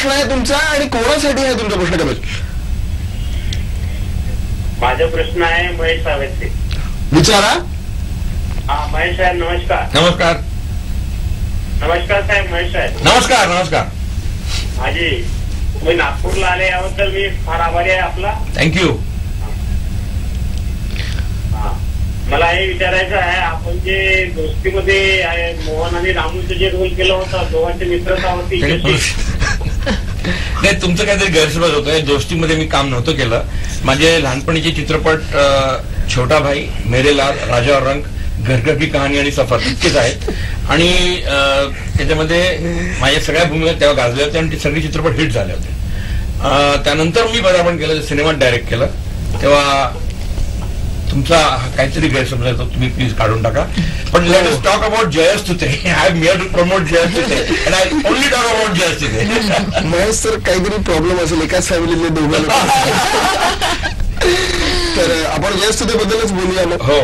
प्रश्न आहे तुमचा आणि कोणासाठी आहे तुमचा प्रश्न कमेश? माझा प्रश्न आहे महेश साहेबांचे. विचारा. हा महेश साहेब नमस्कार. नमस्कार. नमस्कार साहेब. महेश साहेब नमस्कार. नमस्कार. माझी मी नागपूरला आले याबद्दल मी फार आभारी आहे आपला. थँक्यू. मला हे विचारायचं आहे, आपण जे दोस्तीमध्ये आहे मोहन आणि रामूचं जे रोल केलं होतं, दोघांची मित्रता होती. नाही, तुमचं काहीतरी गैरसमज होतं. दोस्तीमध्ये मी काम नव्हतं केलं. माझे लहानपणीचे चित्रपट छोटा भाई, मेरे लाल, राजा और रंग, घर घर की कहाणी आणि सफर इतकेच आहेत. आणि त्याच्यामध्ये माझ्या सगळ्या भूमिका तेव्हा गाजल्या होत्या आणि ते सगळे चित्रपट हिट झाले होते. त्यानंतर मी पदार्पण केलं, सिनेमात डायरेक्ट केलं. तेव्हा तुमचा काहीतरी गैरसमज आहे तो तुम्ही प्लीज काढून टाका. पण let us talk about Jayas Tute. I am here to promote Jayas Tute and I only talk about Jayas Tute. Mahesh sir, काहीतरी प्रॉब्लेम असेल एकाच फॅमिलीतले दोघं लोक. तर आपण जयस तुते बद्दलच बोलूया मग. हो.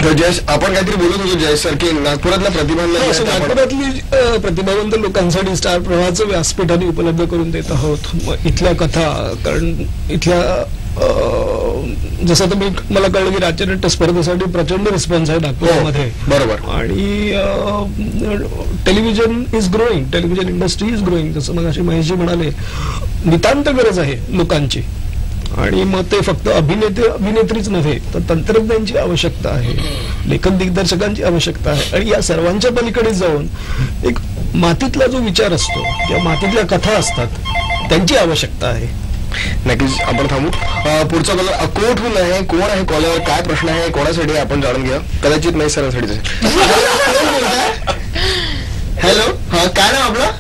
जयेश, आपण काहीतरी बोलत होतो जयेश सर की नागपुरातल्या नागपुरातली प्रतिभावंत लोकांसाठी स्टार प्रवाहाचं व्यासपीठाने उपलब्ध करून देत आहोत. इथल्या कथा, कारण इथल्या जसं तर मला कळलं की राज्यनाट्य स्पर्धेसाठी प्रचंड रिस्पॉन्स आहे नागपूरमध्ये. बरोबर. आणि television is growing, television industry is growing. जसं मग अशी महेशजी म्हणाले, नितांत गरज आहे लोकांची. आणि मग ते फक्त अभिनेत्रीच नव्हे तर तंत्रज्ञांची आवश्यकता आहे, लेखन दिग्दर्शकांची आवश्यकता आहे. आणि या सर्वांच्या पलीकडे जाऊन एक मातीतला जो विचार असतो किंवा मातीतल्या कथा असतात त्यांची आवश्यकता आहे. नक्कीच आपण थांबू. पुढचा कॉलर अकोटहून आहे. कोण आहे कॉलर? काय प्रश्न आहे? कोणासाठी आपण जाणून घ्या. कदाचित नाही सरांसाठी. हॅलो. हा, काय नाव आपला?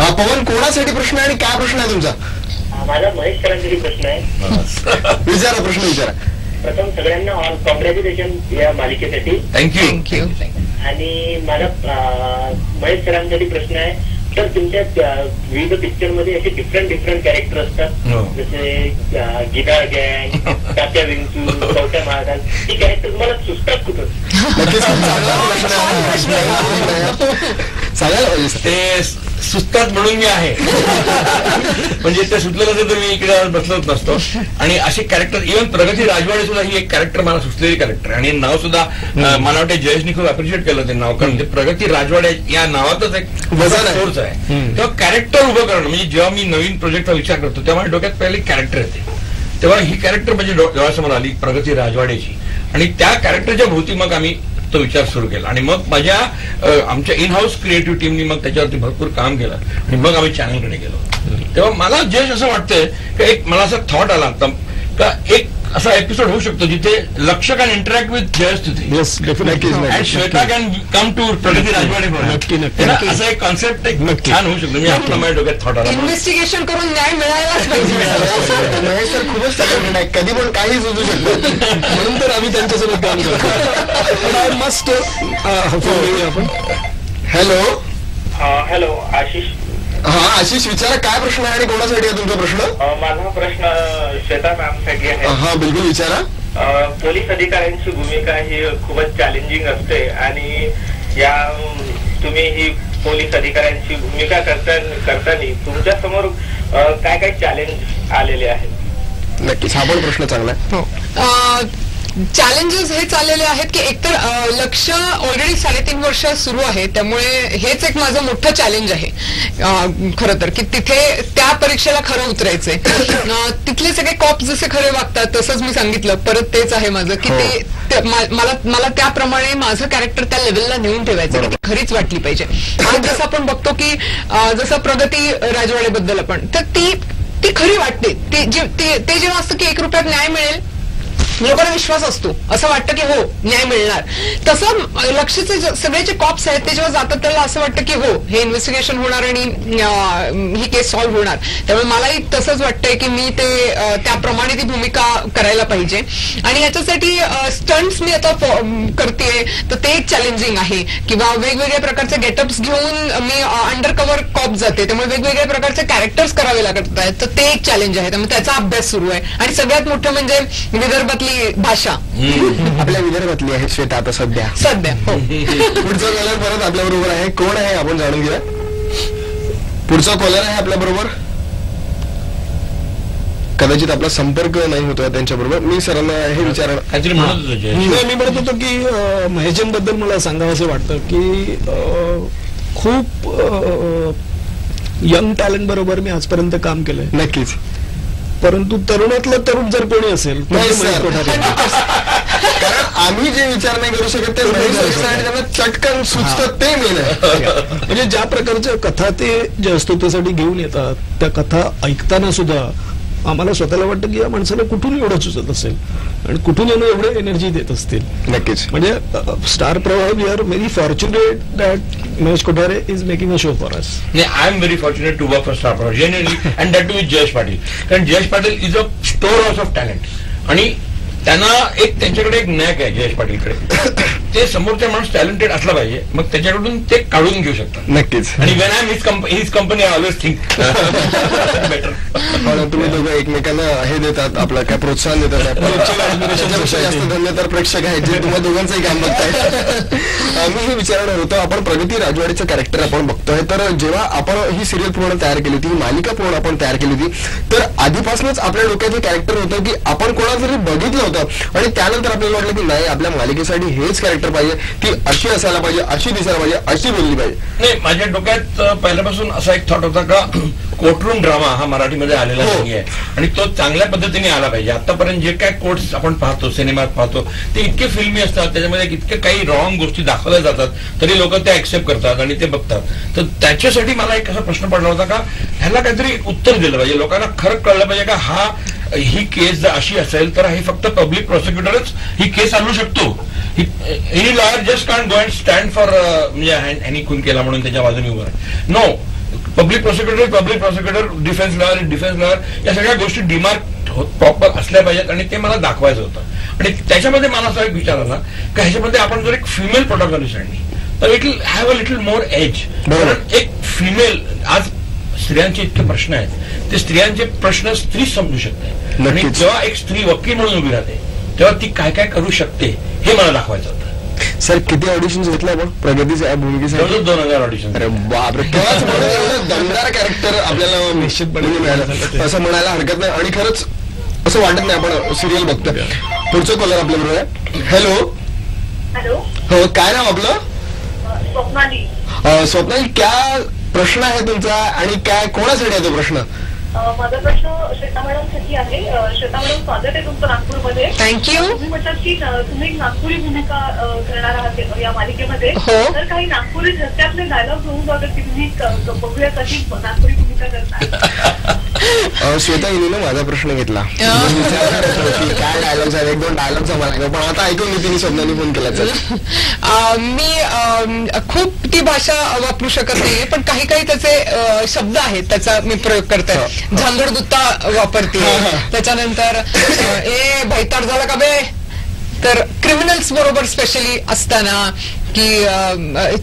हा पवन. कोणासाठी प्रश्न आहे आणि काय प्रश्न आहे तुमचा? माझा महेश सरांसाठी प्रश्न आहे. विचारा, प्रश्न विचारा. प्रथम सगळ्यांना कॉंग्रॅच्युलेशन या मालिकेसाठी. थँक्यू. आणि माझा महेश सरांसाठी प्रश्न आहे, तर तुमच्या विविध पिक्चर मध्ये असे डिफरंट कॅरेक्टर असतात, जसे गिटार गँग, तात्या विंचू, चौथ्या महाराज. ही कॅरेक्टर तुम्हाला सुचतात कुठं? ते सुचतात म्हणून मी आहे. म्हणजे ते सुचलेलं असेल तर मी इकडे बसलोच नसतो. आणि असे कॅरेक्टर, इव्हन प्रगती राजवाडे सुद्धा ही एक कॅरेक्टर मला सुचलेली कॅरेक्टर. आणि नाव सुद्धा मला वाटतं जयेशनी खूप अप्रिशिएट केलं ते नाव, कारण ते प्रगती राजवाडे या नावातच एक सोर्स आहे. तेव्हा कॅरेक्टर उभं करणं म्हणजे जेव्हा मी नवीन प्रोजेक्टचा विचार करतो तेव्हा डोक्यात पहिले कॅरेक्टर येते. तेव्हा ही कॅरेक्टर म्हणजे डोळ्यासमोर आली प्रगती राजवाडेची. आणि त्या कॅरेक्टरच्या भोवती मग आम्ही तो विचार सुरू केला. आणि मग माझ्या आमच्या इन हाऊस क्रिएटिव्ह टीमनी मग त्याच्यावरती भरपूर काम केलं आणि मग आम्ही चॅनलकडे गेलो. तेव्हा मला जयेश असं वाटतंय की एक मला असा थॉट आला का एक असा एपिसोड होऊ शकतो जिथे लक्ष कॅन इंटरॅक्ट विथ जयेश तिथे and Shweta can come to Pragati Rajwade. असं एक कॉन्सेप्ट एक छान होऊ शकतो. मी आपला माझ्या डोक्यात थॉट आला. इन्व्हेस्टिगेशन करून न्याय मिळायलाच पाहिजे. महेश सर खूपच टॅलेंटेड आहे, कधी पण काही सुचू शकतो. म्हणून तर आम्ही त्यांच्यासोबत काम करतो. आय मस्ट आपण. हॅलो. हॅलो आशिष. हा आशिष, विचारा काय प्रश्न आहे आणि कोणासाठी आहे तुमचा प्रश्न? माझा प्रश्न श्वेता मॅमसाठी आहे. हा बिलकुल विचारा. पोलीस अधिकाऱ्यांची भूमिका ही खूपच चॅलेंजिंग असते आणि या तुम्ही ही पोलीस अधिकाऱ्यांची भूमिका करताना तुमच्या समोर काय काय चॅलेंज आलेले आहेत? नक्कीच, हा पण प्रश्न चांगला आहे. चॅलेंजेस हेच आलेले आहेत की एकतर लक्ष ऑलरेडी 3.5 वर्ष सुरू आहे, त्यामुळे हेच एक माझं मोठं चॅलेंज आहे खरं तर, की तिथे त्या परीक्षेला खरं उतरायचंय. तिथले सगळे कॉप जसे खरे वागतात तसंच मी सांगितलं, परत तेच आहे माझं की ते मला त्याप्रमाणे माझं कॅरेक्टर त्या लेवलला नेऊन ठेवायचं, ती खरीच वाटली पाहिजे. आज जसं आपण बघतो की जसं प्रगती राजवाडेबद्दल आपण, तर ती खरी वाटते. ते जेव्हा असतं की 1 रुपयात न्याय मिळेल, लोकांना विश्वास असतो, असं वाटतं की हो न्याय मिळणार. तसं लक्षचे सगळ्याचे कॉप्स आहेत ते जेव्हा जातात त्याला असं वाटतं की हो हे इन्व्हेस्टिगेशन होणार आणि ही केस सॉल्व्ह होणार. त्यामुळे मलाही तसंच वाटतंय की मी ते त्याप्रमाणे ती भूमिका करायला पाहिजे. आणि याच्यासाठी स्टंट्स मी आता करतेय तर ते एक चॅलेंजिंग आहे. किंवा वेगवेगळ्या प्रकारचे गेटअप्स घेऊन मी अंडर कव्हर कॉप जाते, त्यामुळे वेगवेगळ्या प्रकारचे कॅरेक्टर्स करावे लागत आहेत, तर ते एक चॅलेंज आहे. त्यामुळे त्याचा अभ्यास सुरू आहे. आणि सगळ्यात मोठं म्हणजे विदर्भातली भाषा. आपल्या विदर्भातली आहे श्वेता आता सध्या. हो. पुढचा कॉलर परत आपल्या बरोबर आहे. कोण आहे आपण जाणून घेऊया. पुढचा कॉलर आहे आपल्या बरोबर. कदाचित आपला संपर्क नाही होतोय त्यांच्या बरोबर. मी सरांना हे विचारणार काहीतरी म्हणत होतो मी म्हणत होतो की महेशनबद्दल मला सांगावं असं वाटतं की खूप यंग टॅलेंट बरोबर मी आजपर्यंत काम केलंय. नक्कीच. परंतु तरुणातलं तरुण जर कोणी असेल तर नाही ते सर. महेश कोठारे. कारण आम्ही जे विचार नाही करू शकत ते महेश सर आणि त्यांना चटकन सुचतं ते मेन आहे. म्हणजे ज्या प्रकारच्या कथा ते जे असतो त्यासाठी घेऊन येतात, त्या कथा ऐकताना सुद्धा आम्हाला स्वतःला वाटतं की या माणसाला कुठून एवढं सुचत असेल आणि कुठून यांना एवढे एनर्जी देत असतील. नक्कीच. म्हणजे Star Pravah, we are very fortunate that Mahesh Kothare is making a show for us. नाही, I am very fortunate to work for Star Pravah genuinely, and that too with Jayesh Patil. कारण Jayesh Patil is a storehouse of talent आणि त्यांना एक त्यांच्याकडे एक नॅक आहे जयेश पाटीलकडे. ते समोरचा माणूस टॅलेंटेड असला पाहिजे, मग त्याच्याकडून ते काढून घेऊ शकतात. नक्कीच. आणि when I am his company I always think better. तुम्ही दोघं एकमेकांना हे देतात, आपलं काय प्रोत्साहन देतात. त्याच्यापेक्षा जास्त धन्य तर प्रेक्षक आहेत जे तुम्हाला दोघांचंही काम बघताय. मी हे विचारणार होतो, आपण प्रगती राजवाडेचं कॅरेक्टर आपण बघतोय, तर जेव्हा आपण ही सिरियल पूर्ण तयार केली होती, ही मालिका पूर्ण आपण तयार केली होती, तर आधीपासूनच आपल्या डोक्यात हे कॅरेक्टर होतं की आपण कोणाला जरी बघितलं होतं आणि त्यानंतर आपल्याला वाटलं की नाही, आपल्या मालिकेसाठी हेच कॅरेक्टर पाहिजे, ती अशी असायला पाहिजे, अशी दिसायला पाहिजे, अशी बोलली पाहिजे. नाही, माझ्या डोक्यात पहिल्यापासून असा एक थॉट होता का कोर्टरूम ड्रामा हा मराठीमध्ये आलेला नाहीये आणि तो चांगल्या पद्धतीने आला पाहिजे. आतापर्यंत जे काय कोर्ट्स आपण पाहतो, सिनेमात पाहतो, ते इतके फिल्मी असतात, त्याच्यामध्ये इतके काही रॉंग गोष्टी दाखवल्या जातात, तरी लोक ते ऍक्सेप्ट करतात आणि ते बघतात. तर त्याच्यासाठी मला एक असा प्रश्न पडला होता का ह्याला काहीतरी उत्तर दिलं पाहिजे, लोकांना खरं कळलं पाहिजे का ही केस जर अशी असेल तर हे फक्त पब्लिक प्रॉसिक्युटरच ही केस आणू शकतो. Any lawyer just can't go and stand for म्हणजे ह्यांनी खून केला म्हणून त्याच्या बाजूने उभं आहे. No, public prosecutor, defence lawyer, या सगळ्या गोष्टी डिमार्क प्रॉपर असल्या पाहिजेत आणि ते मला दाखवायचं होतं. आणि त्याच्यामध्ये मला असा एक विचार आला की ह्याच्यामध्ये आपण जर एक फिमेल प्रोटॅगॉनिस्ट आणली तर it will have a little more as. कारण एक फिमेल, आज स्त्रियांचे इतके प्रश्न आहेत, ते स्त्रियांचे प्रश्न स्त्री समजू शकते आणि जेव्हा एक स्त्री वकील म्हणून उभी राहते तेव्हा ती काय काय करू शकते हे मला दाखवायचं होतं. सर, किती ऑडिशन घेतलं आपण प्रगतीच्या भूमिकेसाठी? 2000 ऑडिशन. अरे बापरे, एवढं दमदार कॅरेक्टर आपल्याला निश्चितपणे मिळालं असं म्हणायला हरकत नाही. आणि खरंच असं वाटत नाही आपण सिरियल बघतोय. पुढचं कॉलर आपल्या बरोबर आहे. हॅलो. हॅलो. हो, काय नाव आपलं? स्वप्नाली. स्वप्नाली, काय प्रश्न आहे तुमचा आणि काय कोणासाठी आहे तो प्रश्न? माझा प्रश्न श्वेता मॅडम साठी आहे. श्वेता मॅडम, स्वागत आहे तुमचं नागपूरमध्ये. थँक्यू. तुम्ही म्हटलं की तुम्ही नागपुरी भूमिका करणार आहात या मालिकेमध्ये, तर काही नागपुरी रस्त्यातले डायलॉग होऊन जातात की तुम्ही बघूया कशी नागपुरी भूमिका करणार. श्वेता हिने माझा प्रश्न घेतला, काय डायलॉग्स आहेत, 1-2 डायलॉग्स आम्हाला, पण आता ऐकून मी तिने स्वप्नाने फोन केला. मी खूप ती भाषा वापरू शकत नाहीये, पण काही काही त्याचे शब्द आहेत त्याचा मी प्रयोग करते. झांगड गुत्ता वापरते. त्याच्यानंतर ए भैताड झाला का बे, तर क्रिमिनल्स बरोबर स्पेशली असताना की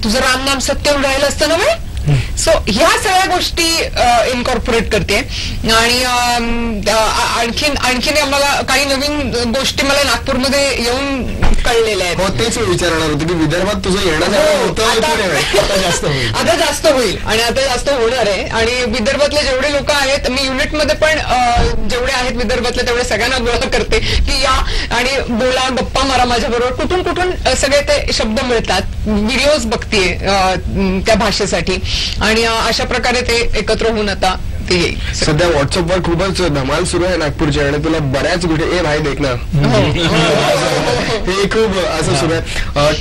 तुझं राम नाम सत्यम राहिलं असतं ना बे. सो ह्या सगळ्या गोष्टी इनकॉर्पोरेट करते. आणि आणखीन आम्हाला काही नवीन गोष्टी मला नागपूरमध्ये येऊन कळलेल्या आहेत. हो, तेच मी विचारणार होतो की विदर्भात तुझं येणं आता जास्त होईल आणि आता जास्त होणार आहे. आणि विदर्भातले जेवढे लोक आहेत, मी युनिटमध्ये पण जेवढे आहेत विदर्भातले तेवढे सगळ्यांना गोळा करते की या आणि बोला, गप्पा मारा माझ्या बरोबर. कुठून कुठून सगळे ते शब्द मिळतात, व्हिडिओज बघतीये त्या भाषेसाठी आणि अशा प्रकारे ते एकत्र होऊन आता ते येईल. सध्या व्हॉट्सअपवर खूपच धमाल सुरू आहे नागपूरची आणि तुला बऱ्याच गोष्टी ए भाई देख ना हे खूप असं सुरू आहे.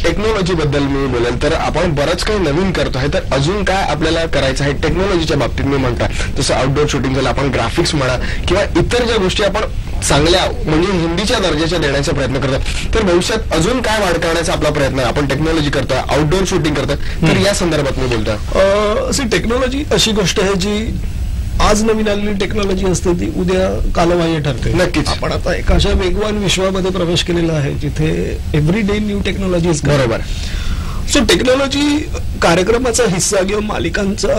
टेक्नॉलॉजी बद्दल मी बोलेल तर आपण बरंच काही नवीन करतो आहे, तर अजून काय आपल्याला करायचं आहे टेक्नॉलॉजीच्या बाबतीत? मी म्हणता जसं आउटडोर शूटिंग झालं, आपण ग्राफिक्स म्हणा किंवा इतर ज्या गोष्टी आपण चांगल्या म्हणजे हिंदीच्या दर्जाच्या देण्याचा प्रयत्न करतात, तर भविष्यात अजून काय वाढ करण्याचा आपला प्रयत्न आहे? आपण टेक्नॉलॉजी करतोय, आउटडोर शूटिंग करतोय, तर या संदर्भात मी बोलतोय. अशी टेक्नॉलॉजी अशी गोष्ट आहे जी आज नवीन आलेली टेक्नॉलॉजी असते ती उद्या कालबाह्य ठरते. नक्कीच. आपण आता एका अशा वेगवान विश्वामध्ये प्रवेश केलेला आहे जिथे एव्हरी डे न्यू टेक्नॉलॉजी. बरोबर. सो टेक्नॉलॉजी कार्यक्रमाचा हिस्सा किंवा मालिकांचा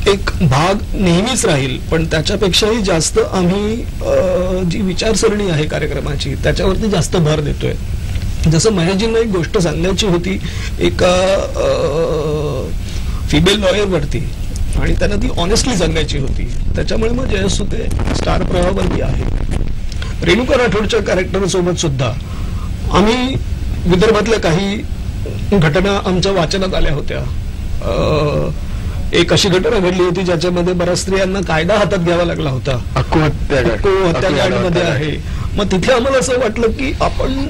एक भाग नेहमीच राहील, पण त्याच्यापेक्षाही जास्त आम्ही जी विचारसरणी आहे कार्यक्रमाची त्याच्यावरती जास्त भर देतोय. जसं महेशजींना एक गोष्ट सांगायची होती एका फिमेल लॉयर वरती, आणि त्यांना ती ऑनेस्टली सांगायची होती. त्याच्यामुळे मग जयसुते स्टार प्रवाहावरती आहे. रेणुका राठोडच्या कॅरेक्टर सोबत सुद्धा आम्ही विदर्भातल्या काही घटना आमच्या वाचनात आल्या होत्या. एक अशी घटना घडली होती ज्याच्यामध्ये बऱ्याच स्त्रियांना कायदा हातात घ्यावा लागला होता. अक्कू हत्याकांडमध्ये आहे. मग तिथे आम्हाला असं वाटलं की आपण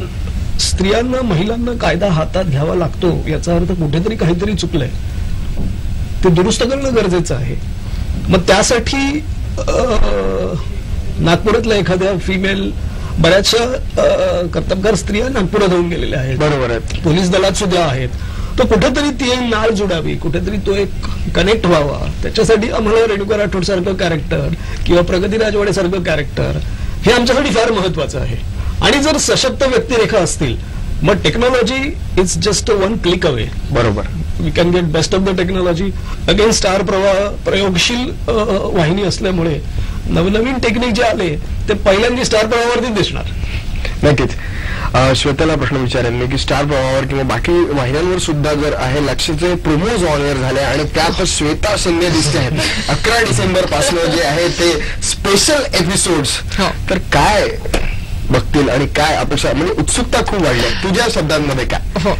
स्त्रियांना महिलांना कायदा हातात घ्यावा लागतो याचा अर्थ कुठेतरी काहीतरी चुकलंय, ते दुरुस्त करणं गरजेचं आहे. मग त्यासाठी नागपुरातल्या एखाद्या फिमेल बऱ्याचशा कर्तबगार स्त्रिया नागपुरात होऊन गेलेल्या आहेत. बरोबर आहे. पोलीस दलात सुद्धा आहेत. तो कुठेतरी ती एक नाळ जुडावी, कुठेतरी तो एक कनेक्ट व्हावा. त्याच्यासाठी आम्हाला रेणुका राठोड सारखं कॅरेक्टर किंवा प्रगती राजवाडे सारखं कॅरेक्टर हे आमच्यासाठी फार महत्वाचं आहे. आणि जर सशक्त व्यक्तिरेखा असतील मग technology is just one click away. बरोबर. We can get best of the technology. Again Star Pravah प्रयोगशील वाहिनी असल्यामुळे नवनवीन टेक्निक जे आले ते पहिल्यांदा स्टार प्रवाहावरती दिसणार. नक्कीच. श्वेताला प्रश्न विचारेल मी की स्टार प्रवाहावर किंवा बाकी वाहिन्यांवर सुद्धा जर आहे लक्षचे प्रोमोज ऑनएअर झाले आणि त्यात श्वेता शिंदे दिसते आहेत 11 डिसेंबर पासून जे आहे ते स्पेशल एपिसोड्स, तर काय बघतील आणि काय अपेक्षा, म्हणजे उत्सुकता खूप वाढली. तुझ्या शब्दांमध्ये काय? हो,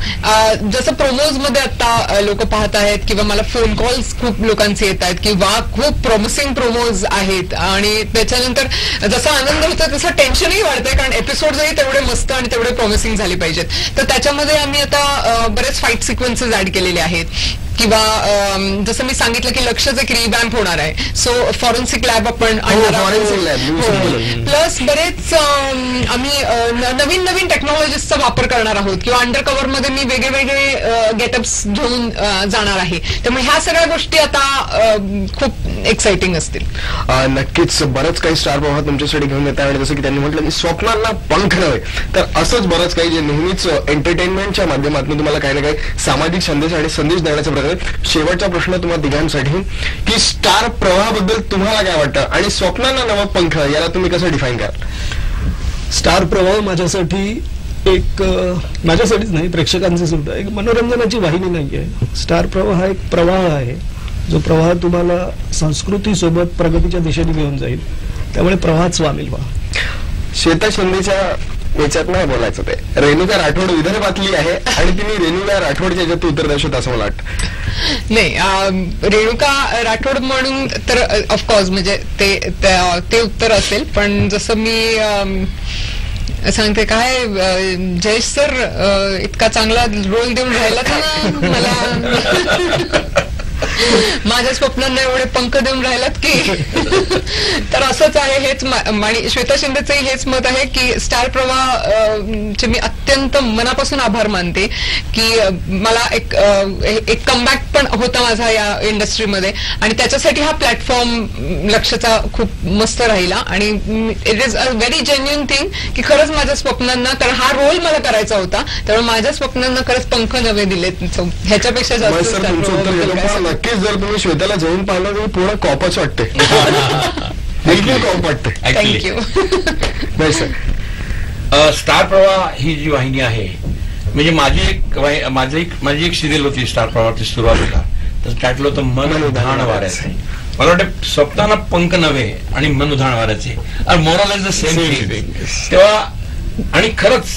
जसं प्रोमोज मध्ये आता लोक पाहत आहेत किंवा मला फोन कॉल्स खूप लोकांचे येत आहेत की वा खूप प्रॉमिसिंग प्रोमोज आहेत, आणि त्याच्यानंतर जसा आनंद होतो तसं टेन्शनही वाढतंय कारण एपिसोडही तेवढे मस्त आणि तेवढे प्रॉमिसिंग झाले पाहिजेत. तर त्याच्यामध्ये आम्ही आता बरेच फाईट सिक्वेन्सेस ऍड केलेले आहेत किंवा जसं मी सांगितलं की लक्षच एक रिवॅम्प होणार आहे. सो फॉरेन्सिक लॅब आपण प्लस बरेच आम्ही नवीन नवीन टेक्नॉलॉजीजचा वापर करणार आहोत किंवा अंडर कव्हर मध्ये मी वेगळे गेटअप्स घेऊन जाणार आहे. त्यामुळे ह्या सगळ्या गोष्टी आता खूप एक्साइटिंग असतील. नक्कीच बरंच काही स्टार प्रवाह तुमच्यासाठी घेऊन येत आहे आणि जसं की त्यांनी म्हटलं की स्वप्नांना पंख नव्हे, तर असंच बरंच काही जे नेहमीच एंटरटेनमेंटच्या माध्यमातून तुम्हाला काही ना काही सामाजिक संदेश आणि संदेश देण्याचा प्रयत्न. शेवटचा प्रश्न तुम्हाला तिघांसाठी की स्टार प्रवाहाबद्दल तुम्हाला काय वाटतं आणि स्वप्नांना नवं पंख याला तुम्ही कसं डिफाईन कराल? स्टार प्रवाह माझ्यासाठी एक, माझ्यासाठीच नाही प्रेक्षकांचे सुद्धा एक मनोरंजनाची वाहिनी नाहीये. स्टार प्रवाह हा एक प्रवाह आहे जो प्रवाह तुम्हाला संस्कृतीसोबत प्रगतीच्या दिशेने घेऊन जाईल. त्यामुळे प्रवाहात सामील व्हा. श्वेता शिंदेच्या याच्यात नाही बोलायचं, ते रेणुका राठोड विदर्भातली आहे आणि तिने रेणुका राठोडच्या याच्यात उत्तर द्यायचं असं मला वाटतं. नाही, रेणुका राठोड म्हणून तर ऑफकोर्स म्हणजे ते उत्तर असेल, पण जसं मी सांगते काय जयेश सर इतका चांगला रोल देऊन राहिला ना मला, माझ्या स्वप्नांना एवढे पंख देऊन राहिलात की तर असंच आहे. हेच आणि श्वेता शिंदेचंही हेच मत आहे की स्टार प्रवाह चे मी अत्यंत मनापासून आभार मानते की मला एक कमबॅक पण होता माझा या इंडस्ट्रीमध्ये आणि त्याच्यासाठी हा प्लॅटफॉर्म लक्षचा खूप मस्त राहिला आणि it is a very genuine thing की खरंच माझ्या स्वप्नांना, कारण हा रोल मला करायचा होता त्यामुळे माझ्या स्वप्नांना खरंच पंख नवे दिलेत. ह्याच्यापेक्षा जास्त नक्कीच जर तुम्ही श्वेताला जाऊन पाहिलं तर पूर्ण कॉपच वाटते. कॉप वाटते. थँक्यू. नाही सर, स्टार प्रवाह ही जी वाहिनी आहे म्हणजे माझी एक सिरियल होती स्टार प्रवाहाची सुरुवातीला, तर टायटल होतं मन उधाण वाऱ्याचे. मला वाटतं स्वप्नांना पंख नव्हे आणि मन उधाण वाऱ्याचे, आणि moral is the same thing. तेव्हा आणि खरंच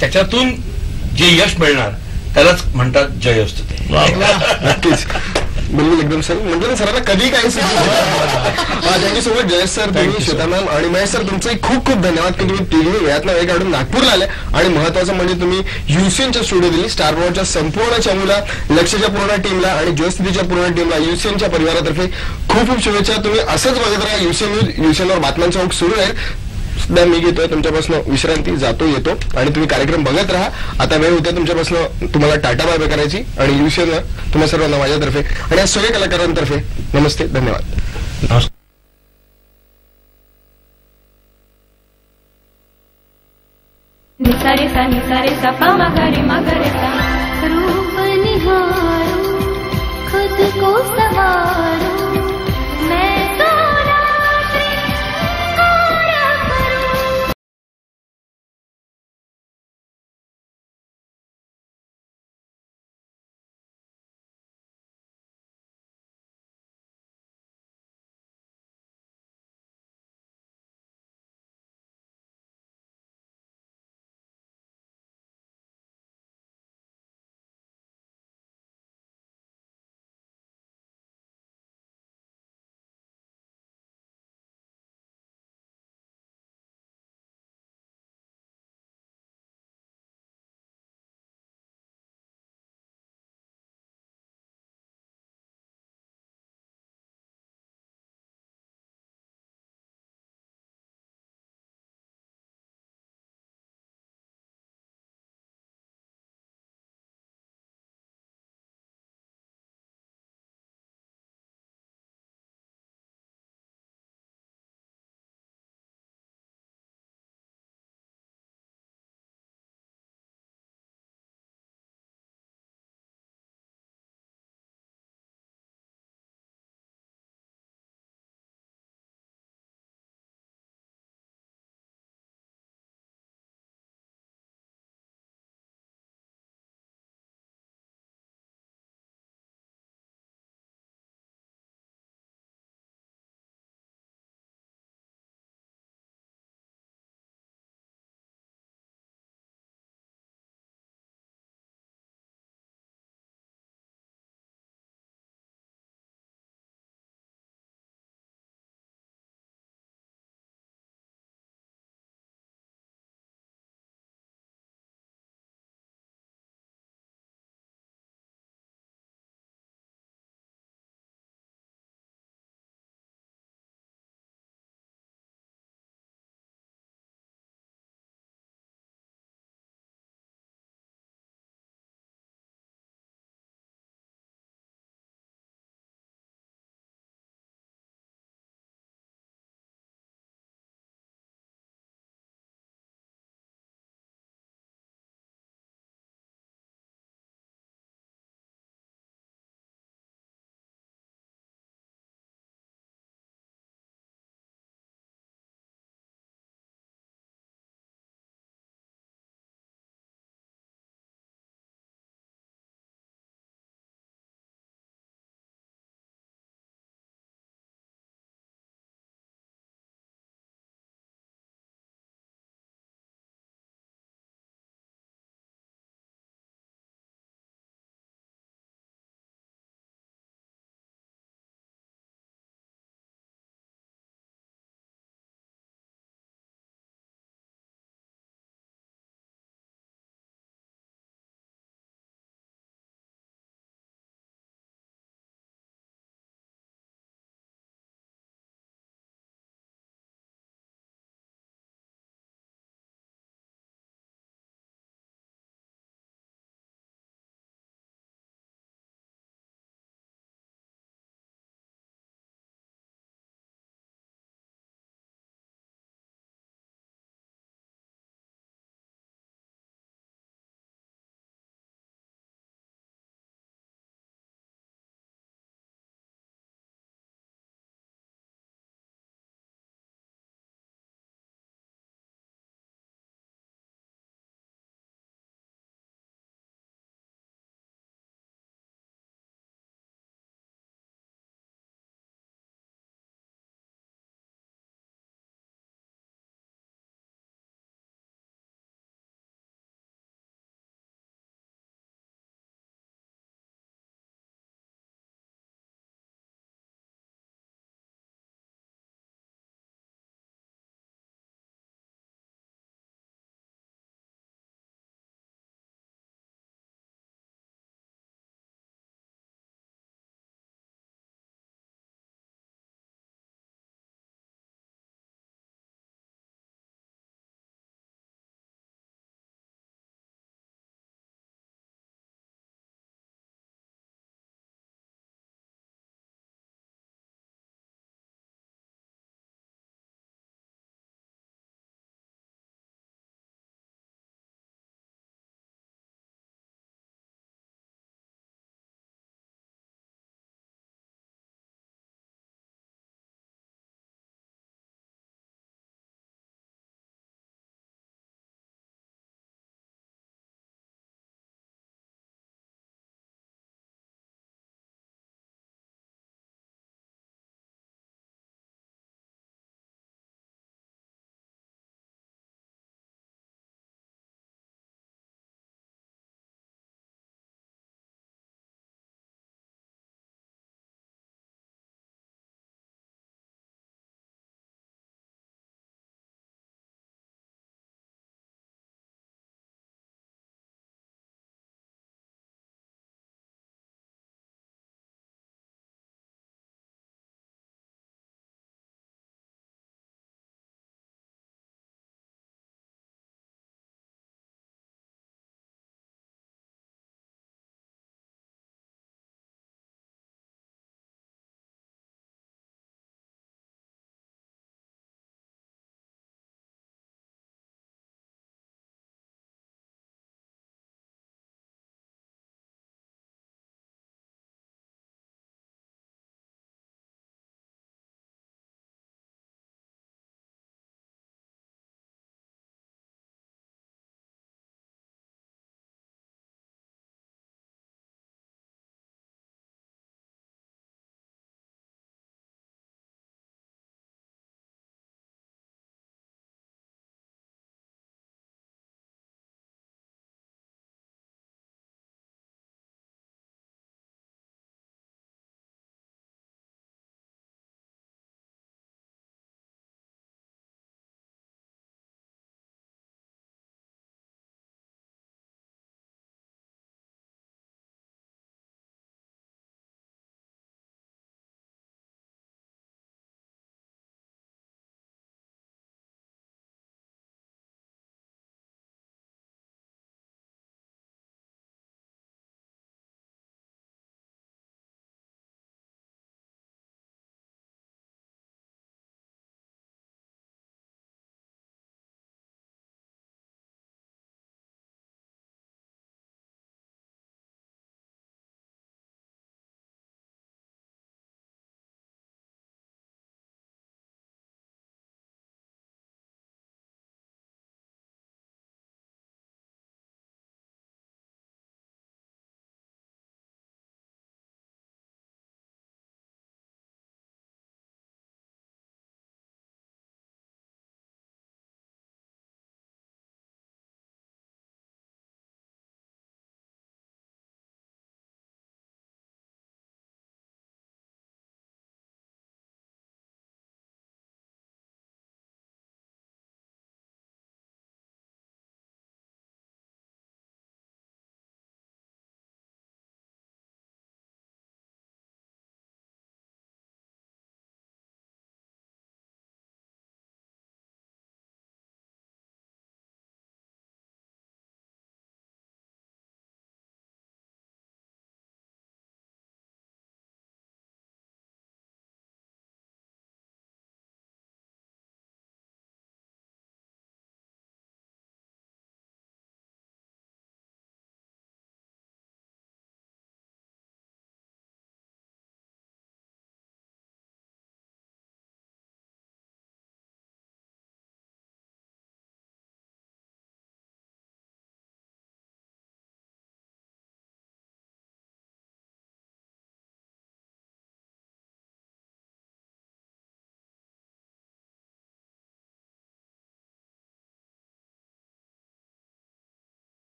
त्याच्यातून जे यश मिळणार त्यालाच म्हणतात जय असतो ते. नक्कीच, बिलकुल एकदम सर. म्हणजे सरांना कधी काही thank you so much Jayesh sir, तुम्ही श्वेता मॅम आणि महेश सर, तुमचे खूप खूप धन्यवाद की तुम्ही तिघी वेळातला वेळ काढून नागपूरला आले आणि महत्वाचं म्हणजे तुम्ही युसीएनच्या स्टुडिओ दिली. स्टार प्रवाहच्या संपूर्ण चमूला, लक्षच्या पूर्ण टीमला आणि जयस्थितीच्या पूर्ण टीमला युसीएनच्या परिवारातर्फे खूप खूप शुभेच्छा. तुम्ही असंच बघत राहा युसीएन न्यूज. युसीएनवर बातम्यांचा ओघ सुरू आहे. सुद्धा मी घेतोय तुमच्यापासून विश्रांती, जातो येतो आणि तुम्ही कार्यक्रम बघत राहा. आता वेळ होत्या तुमच्यापासून तुम्हाला टाटा बाय बाय करायची आणि युसीएनला तुम्हा सर्वांना माझ्यातर्फे आणि या सगळ्या कलाकारांतर्फे नमस्ते, धन्यवाद. निसारे सा पा मगरे सा रूप निहारो खुद को सवार